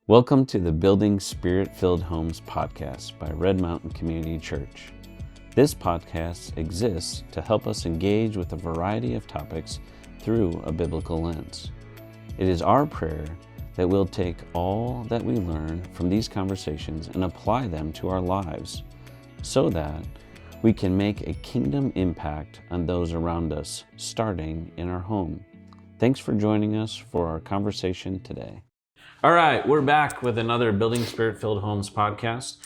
Welcome to the Building Spirit-Filled Homes podcast by Red Mountain Community Church. This podcast exists to help us engage with a variety of topics through a biblical lens. It is our prayer that we'll take all that we learn from these conversations and apply them to our lives so that we can make a kingdom impact on those around us, starting in our home. Thanks for joining us for our conversation today. All right, we're back with another Building Spirit-Filled Homes podcast.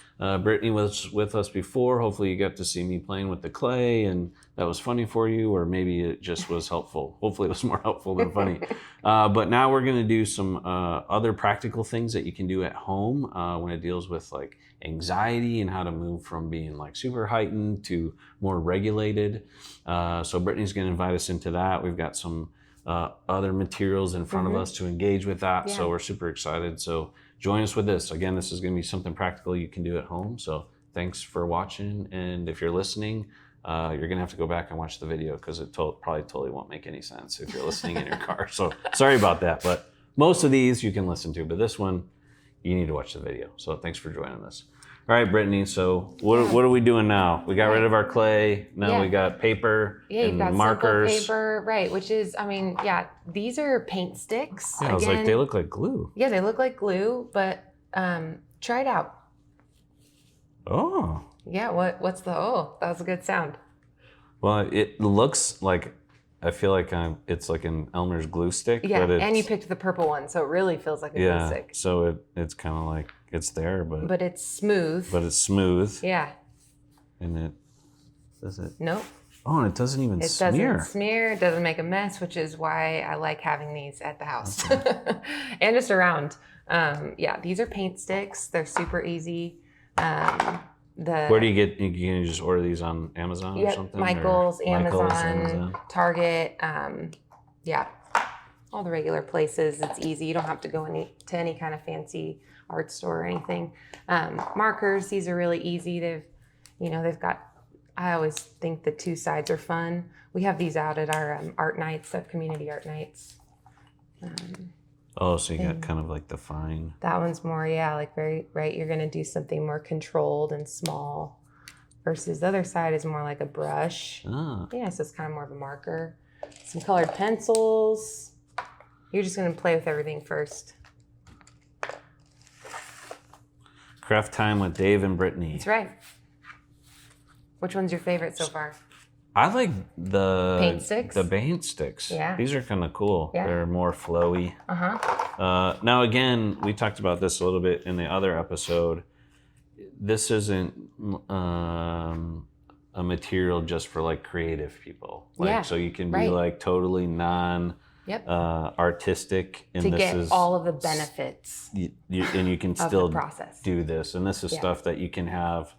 Brittany was with us before. Hopefully you got to see me playing with the clay and that was funny for you, or maybe it just was helpful. Hopefully it was more helpful than funny. But now we're going to do some other practical things that you can do at home when it deals with like anxiety and how to move from being like super heightened to more regulated. So Brittany's going to invite us into that. We've got some other materials in front of us to engage with that. So we're super excited. So join us with this. Again, this is going to be something practical you can do at home. So thanks for watching. And if you're listening, you're going to have to go back and watch the video because it probably totally won't make any sense if you're listening in your car. So sorry about that. But most of these you can listen to, but this one you need to watch the video. So thanks for joining us. All right, Brittany, so what are we doing now? We got rid of our clay. Now we got paper and you've got markers. Simple paper, right, which is, these are paint sticks. Yeah, I was like, they look like glue. Yeah, they look like glue, but try it out. Oh. Yeah, what's the, that was a good sound. Well, it looks like, I feel like it's like an Elmer's glue stick. Yeah, but and you picked the purple one, so it really feels like a glue stick. So it's kind of like, it's there, but it's smooth. But it's smooth. Yeah. And does it? Nope. Oh, and it doesn't even smear. It doesn't smear. It doesn't make a mess, which is why I like having these at the house and just around. These are paint sticks. They're super easy. Where do you get? You can just order these on Amazon or something? Michael's, Amazon, Target. All the regular places. It's easy. You don't have to go to any kind of fancy art store or anything. Markers. These are really easy. They've got. I always think the two sides are fun. We have these out at our art nights, our community art nights. So you got kind of like the fine. That one's more, like very, right. You're going to do something more controlled and small versus the other side is more like a brush. Ah. Yeah, so it's kind of more of a marker. Some colored pencils. You're just going to play with everything first. Craft time with Dave and Brittany. That's right. Which one's your favorite so far? I like the paint sticks. The paint sticks. Yeah. These are kind of cool. Yeah. They're more flowy. Now again, we talked about this a little bit in the other episode. This isn't a material just for like creative people. So you can be like totally artistic, and to this get is all of the benefits. And you can still process. do this, and this is stuff that you can have.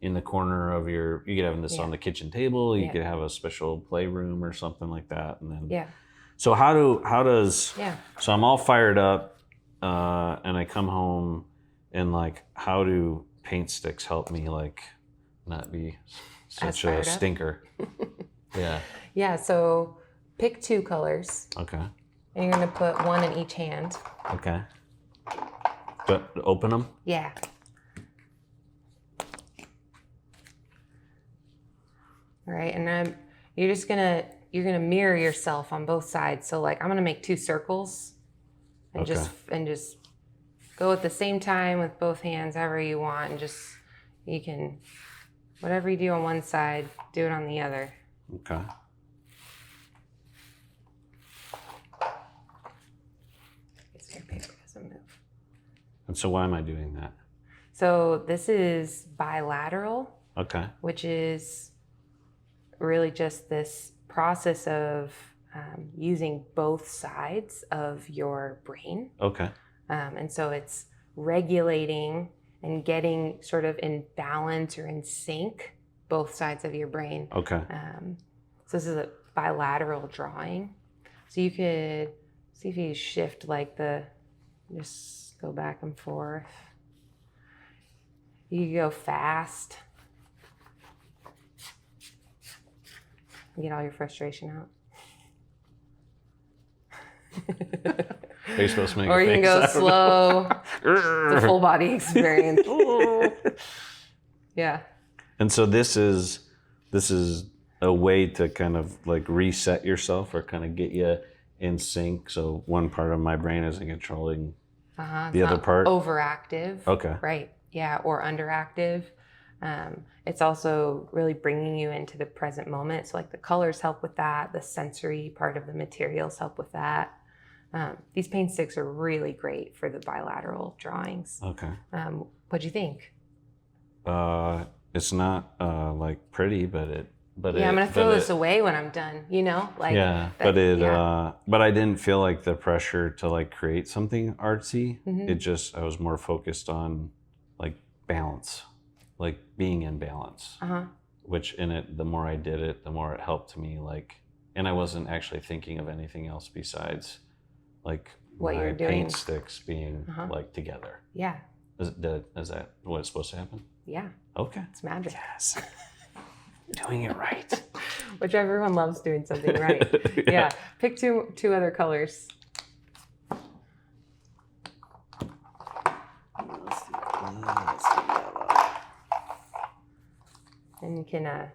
In the corner of you could have this on the kitchen table. You could have a special playroom or something like that, and then. So so I'm all fired up, and I come home, and like, how do paint sticks help me like not be such a stinker? Yeah. So pick two colors. Okay. And you're gonna put one in each hand. Okay. But open them. Yeah. All right, and then you're gonna mirror yourself on both sides. So like I'm gonna make two circles, and just go at the same time with both hands, however you want, and you can whatever you do on one side, do it on the other. Okay. Your paper doesn't move. And so why am I doing that? So this is bilateral. Okay. Which is really just this process of using both sides of your brain. Okay. And so it's regulating and getting sort of in balance or in sync both sides of your brain. Okay. So this is a bilateral drawing. So you could see if you shift just go back and forth. You could go fast. Get all your frustration out. Are you supposed to make or a you can face? go slow. It's a full body experience. Yeah. And so this is a way to kind of like reset yourself or kind of get you in sync. So one part of my brain isn't controlling the other part. Overactive. Okay. Right. Yeah. Or underactive. It's also really bringing you into the present moment. So like the colors help with that. The sensory part of the materials help with that. These paint sticks are really great for the bilateral drawings. Okay. What'd you think? It's not like pretty, but I'm gonna throw this away when I'm done. Like but I didn't feel like the pressure to like create something artsy. Mm-hmm. I was more focused on like balance, like being in balance. Which the more I did it, the more it helped me. Like, and I wasn't actually thinking of anything else besides like what my you're doing. paint sticks being like together. Yeah. Is that what's supposed to happen? Yeah. Okay. It's magic. Yes. Doing it right. Which everyone loves doing something right. Yeah. Pick two other colors. Let's do yellow. And you can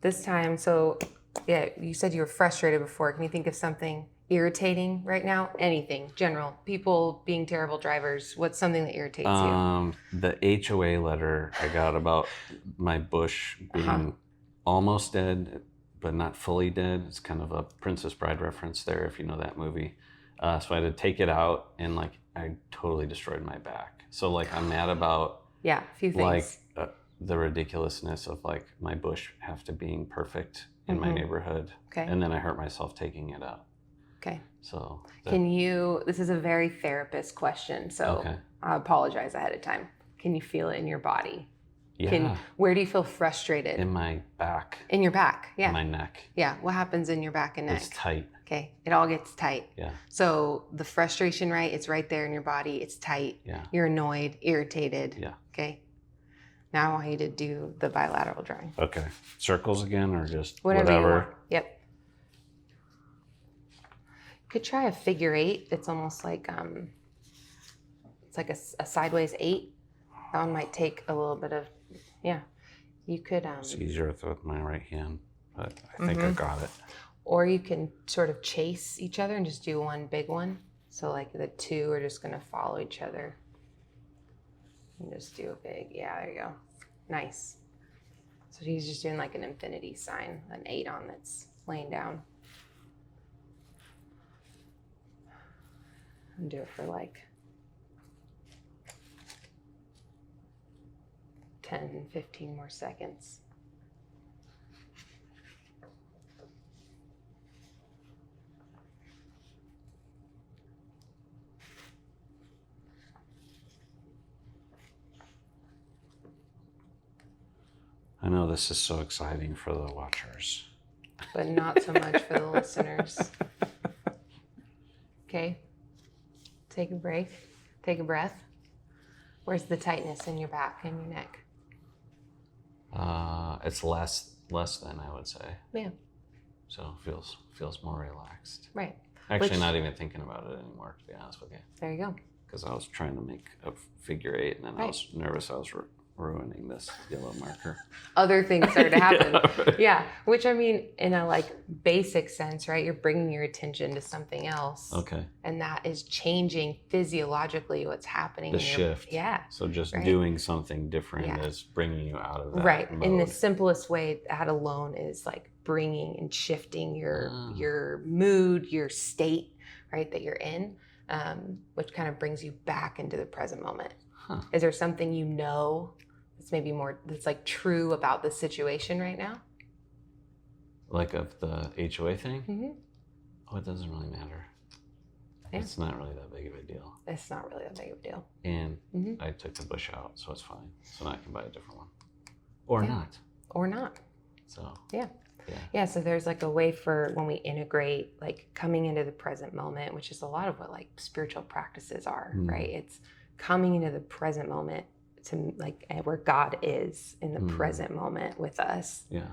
this time, so yeah, you said you were frustrated before. Can you think of something irritating right now? Anything, general. People being terrible drivers. What's something that irritates you? The HOA letter I got about my bush being almost dead, but not fully dead. It's kind of a Princess Bride reference there, if you know that movie. So I had to take it out, and like I totally destroyed my back. So like I'm mad about a few things. Like the ridiculousness of like my bush have to being perfect in my neighborhood. Okay. And then I hurt myself taking it out. Okay. So this is a very therapist question, so I apologize ahead of time. Can you feel it in your body? Yeah. Where do you feel frustrated? In my back. In your back, yeah. In my neck. Yeah. What happens in your back and neck? It's tight. Okay. It all gets tight. Yeah. So the frustration, right? It's right there in your body. It's tight. Yeah. You're annoyed, irritated. Yeah. Okay. Now I want you to do the bilateral drawing. Okay. Circles again or just whatever? You want. Yep. You could try a figure 8. It's almost like it's like a sideways 8. That one might take a little bit of You could it's easier with my right hand, but I think I got it. Or you can sort of chase each other and just do one big one. So like the two are just gonna follow each other. And just do a big, there you go. Nice. So he's just doing like an infinity sign, an 8 on that's laying down. And do it for like 10, 15 more seconds. I know this is so exciting for the watchers. But not so much for the listeners. Okay. Take a break. Take a breath. Where's the tightness in your back and your neck? It's less than I would say. Yeah. So feels more relaxed. Right. Actually, not even thinking about it anymore, to be honest with you. There you go. Because I was trying to make a figure 8, and then I was nervous I was ruining this yellow marker. Other things started to happen. Yeah, which I mean, in a like basic sense, right? You're bringing your attention to something else. Okay. And that is changing physiologically what's happening. The shift. Yeah. So just doing something different is bringing you out of that mode. In the simplest way, that alone is like bringing and shifting your mood, your state, right, that you're in, which kind of brings you back into the present moment. Huh. Is there something that's maybe more that's like true about the situation right now? Like of the HOA thing? Mm-hmm. Oh, it doesn't really matter. Yeah. It's not really that big of a deal. It's not really that big of a deal. And I took the bush out, so it's fine. So now I can buy a different one. Or not. Or not. So. Yeah, so there's like a way for when we integrate like coming into the present moment, which is a lot of what like spiritual practices are, right? It's coming into the present moment to like where God is in the present moment with us. Yeah.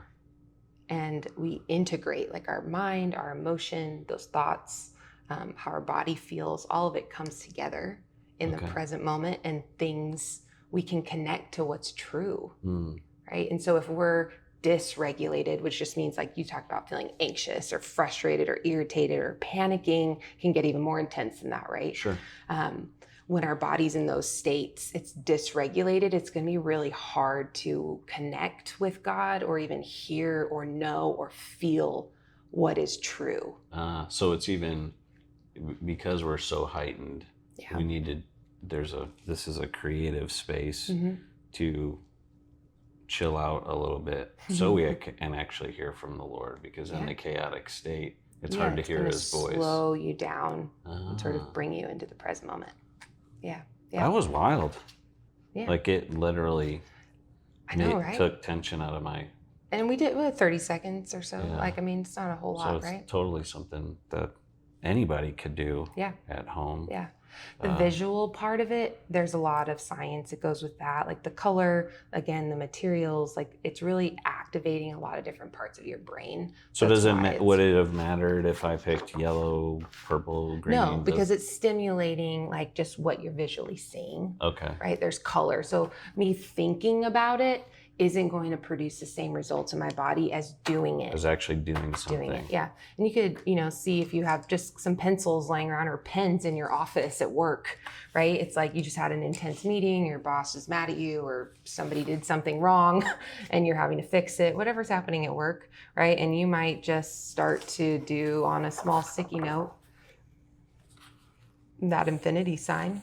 and we integrate, like our mind, our emotion, those thoughts, how our body feels, all of it comes together in the present moment, and things, we can connect to what's true, right? And so if we're dysregulated, which just means like you talked about feeling anxious or frustrated or irritated or panicking, can get even more intense than that, right? Sure. When our body's in those states, it's dysregulated, it's going to be really hard to connect with God or even hear or know or feel what is true. So it's even because we're so heightened, we needed, this is a creative space to chill out a little bit so we can actually hear from the Lord, because in the chaotic state, it's hard to hear his voice. Slow you down and sort of bring you into the present moment. Yeah. That was wild. Yeah. Like it literally took tension out of my... And we did 30 seconds or so. Yeah. Like, I mean, it's not a whole lot, it's right? Totally something that anybody could do at home. Yeah. The visual part of it, there's a lot of science that goes with that. Like the color, again, the materials, like it's really activating a lot of different parts of your brain. So would it have mattered if I picked yellow, purple, green? No, because it's stimulating like just what you're visually seeing. Okay. Right? There's color. So me thinking about it isn't going to produce the same results in my body as doing it. As actually doing something. Yeah. And you could, see if you have just some pencils laying around or pens in your office at work, right? It's like you just had an intense meeting, your boss is mad at you, or somebody did something wrong and you're having to fix it, whatever's happening at work, right? And you might just start to do on a small sticky note that infinity sign.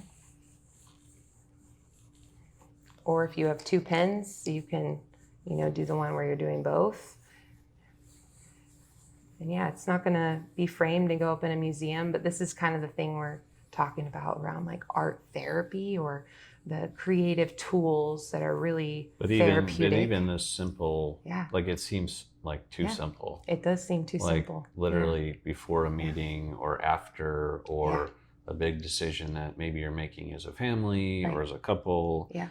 Or if you have two pens, you can, do the one where you're doing both. And it's not going to be framed and go up in a museum, but this is kind of the thing we're talking about around like art therapy or the creative tools that are really therapeutic. But even this simple, like it seems like too simple. It does seem too simple. Literally before a meeting or after or a big decision that maybe you're making as a family or as a couple. Yeah.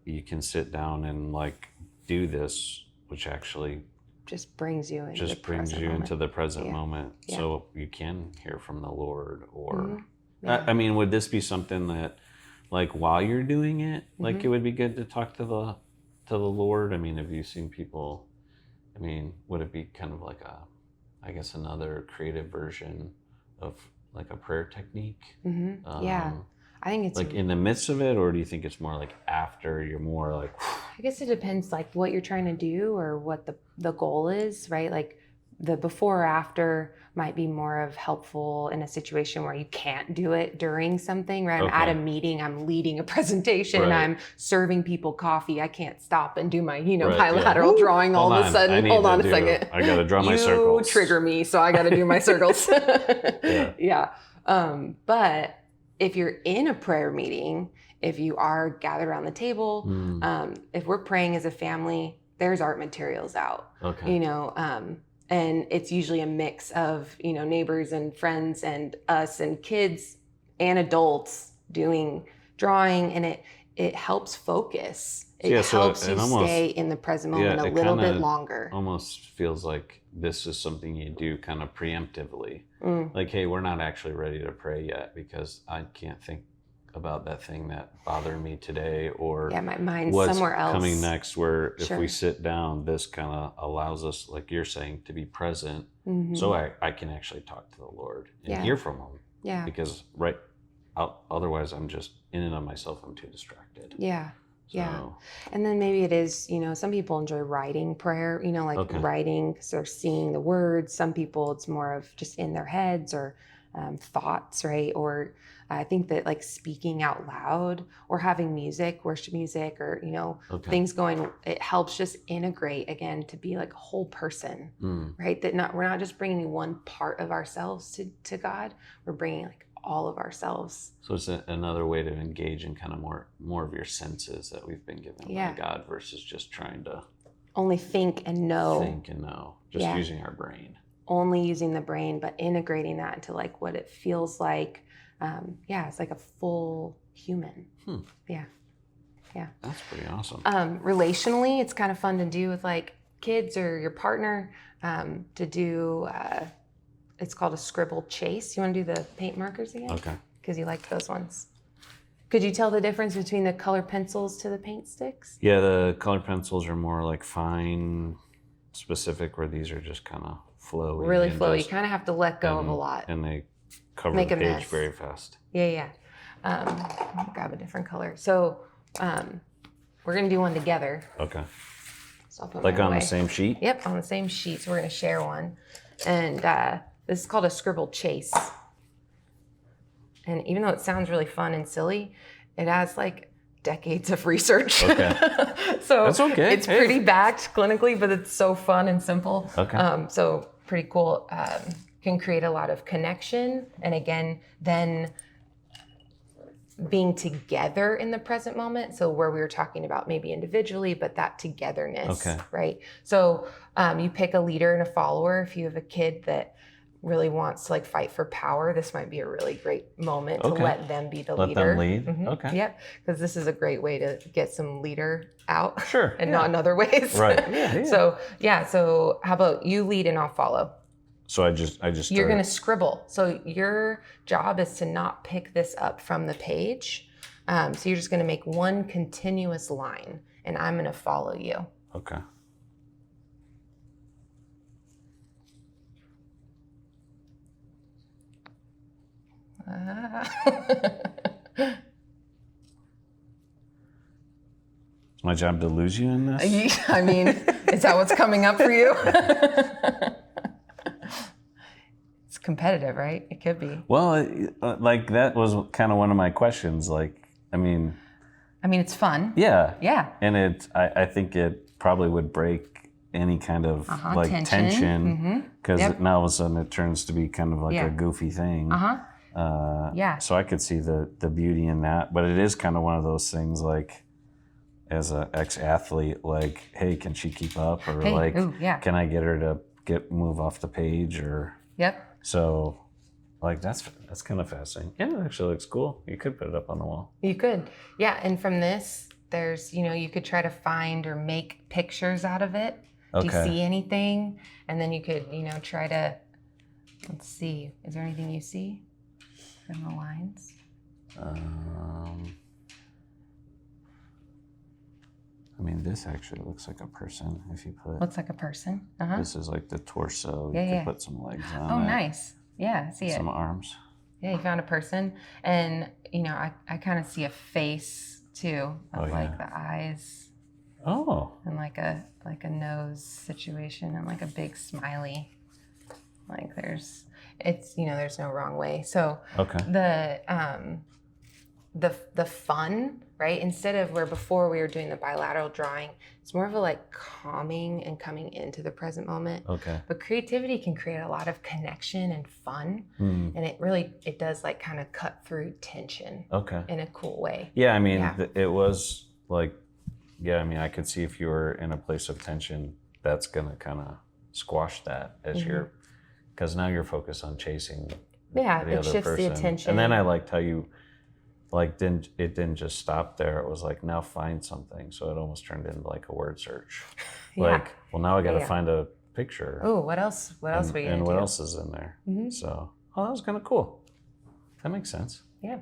You can sit down and like do this, which actually just brings you into the present moment. Yeah. So you can hear from the Lord. Or I mean, would this be something that like while you're doing it, like it would be good to talk to the Lord? I mean, have you seen people, would it be kind of like another creative version of like a prayer technique? I think it's like in the midst of it, or do you think it's more like after you're more like... I guess it depends like what you're trying to do or what the goal is, right? Like the before or after might be more of helpful in a situation where you can't do it during something, right? I'm at a meeting, I'm leading a presentation, I'm serving people coffee. I can't stop and do my, bilateral drawing all of a sudden. Hold on a second. I got to draw my circles. You trigger me, so I got to do my circles. But if you're in a prayer meeting, if you are gathered around the table, if we're praying as a family, there's art materials out, and it's usually a mix of, neighbors and friends and us and kids and adults doing drawing, and it helps focus. It helps you stay in the present moment a little bit longer. Almost feels like this is something you do kind of preemptively. Like, hey, we're not actually ready to pray yet because I can't think about that thing that bothered me today, or my mind's what's somewhere else coming next, where if we sit down, this kind of allows us, like you're saying, to be present. So I can actually talk to the Lord and hear from him. Yeah. Because otherwise I'm just in and of myself, I'm too distracted. Yeah. Yeah. And then maybe it is, some people enjoy writing prayer, writing because they're seeing the words. Some people it's more of just in their heads or thoughts, right? Or I think that like speaking out loud or having music, worship music, or, things going, it helps just integrate again to be like a whole person, right? That we're not just bringing one part of ourselves to God. We're bringing like all of ourselves. So it's another way to engage in kind of more of your senses that we've been given by God versus just trying to only think and know, just using our brain. Only using the brain, but integrating that into like what it feels like. It's like a full human. Yeah. That's pretty awesome. Relationally, it's kind of fun to do with like kids or your partner to do, it's called a scribble chase. You want to do the paint markers again? Okay. Because you like those ones. Could you tell the difference between the color pencils to the paint sticks? Yeah, the colored pencils are more like fine, specific, where these are just kind of flowy. Really flowy. You kind of have to let go of a lot. And they cover Make the a page mess. very fast. Yeah. I'll grab a different color. So we're going to do one together. Okay. So I'll put Like mine on away. the same sheet? Yep, on the same sheet. So we're going to share one. And this is called a scribble chase. And even though it sounds really fun and silly, it has like decades of research. Okay. So that's okay. It's pretty backed clinically, but it's so fun and simple. Okay. So pretty cool. Can create a lot of connection. And again, then being together in the present moment. So where we were talking about maybe individually, but that togetherness, Okay. right? So you pick a leader and a follower. If you have a kid that really wants to like fight for power, this might be a really great moment to let them be the leader. Let them lead. Mm-hmm. Okay. Yep. Because this is a great way to get some leader out. Sure. And not in other ways. Right. Yeah. So how about you lead and I'll follow? So I just You're going to scribble. So your job is to not pick this up from the page. So you're just going to make one continuous line and I'm going to follow you. Okay. It's my job to lose you in this? I mean, is that what's coming up for you? It's competitive, right? It could be. Well, like that was kind of one of my questions. Like, I mean, it's fun. yeah. Yeah. And I think it probably would break any kind of like tension because now all of a sudden it turns to be kind of like a goofy thing. So I could see the beauty in that, but it is kind of one of those things like as an ex-athlete, like, hey, can she keep up? Or can I get her to move off the page? Or so like that's kind of fascinating. And it actually looks cool. You could put it up on the wall. You could. Yeah. And from this, there's, you could try to find or make pictures out of it. Do you see anything? And then you could, try to, let's see, is there anything you see from the lines? I mean, this actually looks like a person. If you put looks like a person. This is like the torso. You could put some legs on. Oh, nice. Yeah, I see some arms. Yeah, you found a person, and I kind of see a face too of like the eyes. Oh. And like a nose situation, and like a big smiley. Like there's no wrong way. So the fun, right? Instead of where before we were doing the bilateral drawing, it's more of a like calming and coming into the present moment. Okay. But creativity can create a lot of connection and fun. And it does like kind of cut through tension. In a cool way. Yeah, I mean, it was like, I could see if you were in a place of tension, that's going to kind of squash that as because now you're focused on chasing the other shifts person. the attention. And then I liked how you didn't just stop there. It was like, now find something. So it almost turned into like a word search. Like, well, now I got to find a picture. Oh, what else? What else are you going to do? And what else is in there? So, that was kind of cool. That makes sense. Yeah.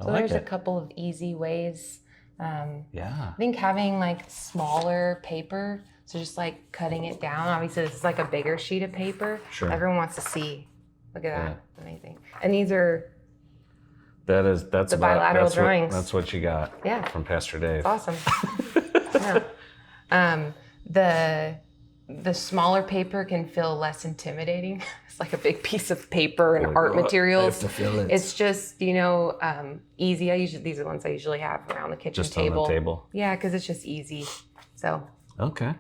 So there's a couple of easy ways. I think having like smaller paper, so just like cutting it down. Obviously, this is like a bigger sheet of paper. Sure. Everyone wants to see. Look at that. Amazing. And these are. That's the bilateral drawings. That's what you got. From Pastor Dave. That's awesome. The smaller paper can feel less intimidating. It's like a big piece of paper and art materials. I have to feel it. It's just easy. These are the ones I usually have around the kitchen table. On the table. Yeah, because it's just easy. So. Okay.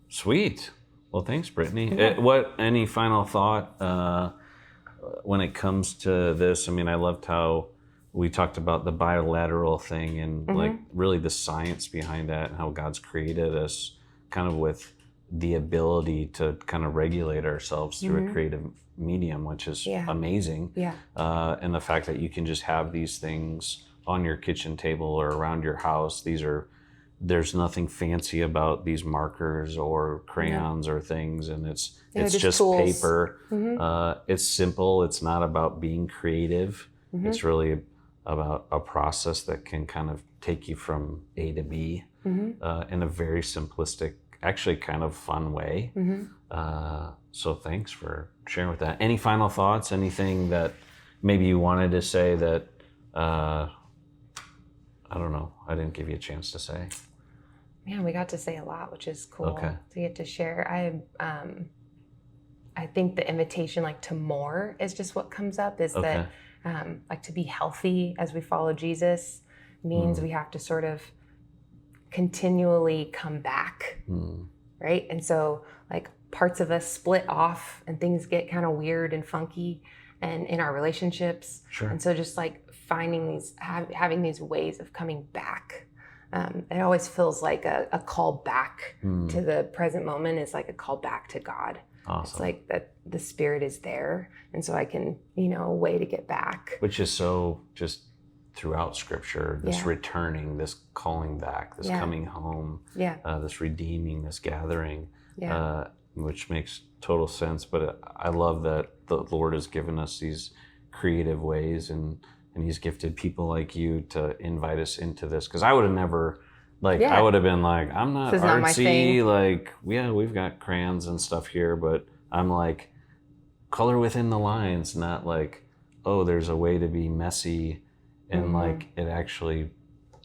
Sweet. Well, thanks, Brittany. Any final thought when it comes to this? I mean, I loved how we talked about the bilateral thing and like really the science behind that and how God's created us kind of with the ability to kind of regulate ourselves through a creative medium, which is amazing. And the fact that you can just have these things on your kitchen table or around your house, these are there's nothing fancy about these markers or crayons or things, and it's just tools. paper. It's simple. It's not about being creative. It's really about a process that can kind of take you from A to B in a very simplistic, actually kind of fun way. So thanks for sharing with that. Any final thoughts? Anything that maybe you wanted to say that, I don't know, I didn't give you a chance to say? Man, we got to say a lot, which is cool to get to share. I think the invitation like to more is just what comes up, is that like to be healthy as we follow Jesus means we have to sort of continually come back, right? And so like parts of us split off and things get kind of weird and funky and in our relationships. And so just like finding these, having these ways of coming back. It always feels like a call back to the present moment is like a call back to God. It's like that the Spirit is there. And so I can, a way to get back. Which is so just throughout Scripture, this returning, this calling back, this coming home, this redeeming, this gathering, which makes total sense. But I love that the Lord has given us these creative ways and He's gifted people like you to invite us into this. Because I would have never, I would have been like, I'm not artsy. Like, we've got crayons and stuff here, but I'm like, color within the lines, not like, oh, there's a way to be messy. And like, it actually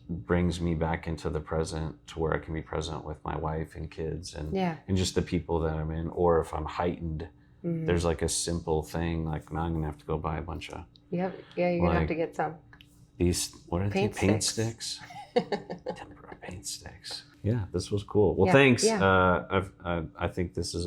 brings me back into the present to where I can be present with my wife and kids and just the people that I'm in. Or if I'm heightened, there's like a simple thing, like now I'm going to have to go buy a bunch of you're gonna have to get some. These, what are they? Paint sticks? Tempera paint sticks. Yeah, this was cool. Well, thanks. I think this is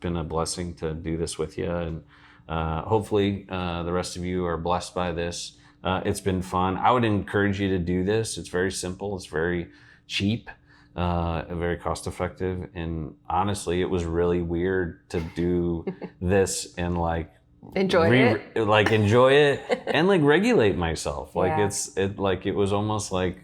been a blessing to do this with you, and hopefully the rest of you are blessed by this. It's been fun. I would encourage you to do this. It's very simple. It's very cheap, very cost effective, and honestly, it was really weird to do this and like enjoy it and like regulate myself. Like it was almost like,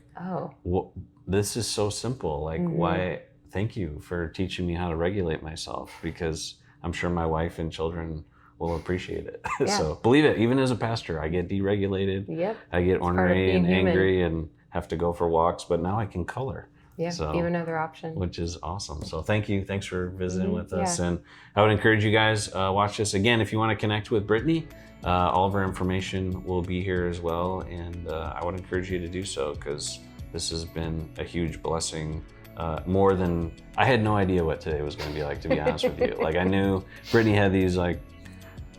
this is so simple. Like why? Thank you for teaching me how to regulate myself, because I'm sure my wife and children will appreciate it. So believe it, even as a pastor, I get deregulated. I get ornery and angry and have to go for walks, but now I can color. So, even another option. Which is awesome. So thank you. Thanks for visiting with us. And I would encourage you guys, watch this. Again, if you want to connect with Brittany, all of our information will be here as well. And I would encourage you to do so, because this has been a huge blessing. More than, I had no idea what today was going to be like, to be honest with you. Like I knew Brittany had these like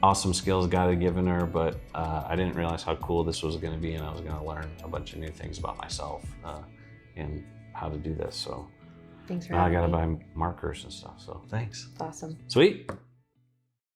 awesome skills God had given her, but I didn't realize how cool this was going to be. And I was going to learn a bunch of new things about myself and how to do this. So thanks for now I got to buy markers and stuff. So thanks. Awesome. Sweet.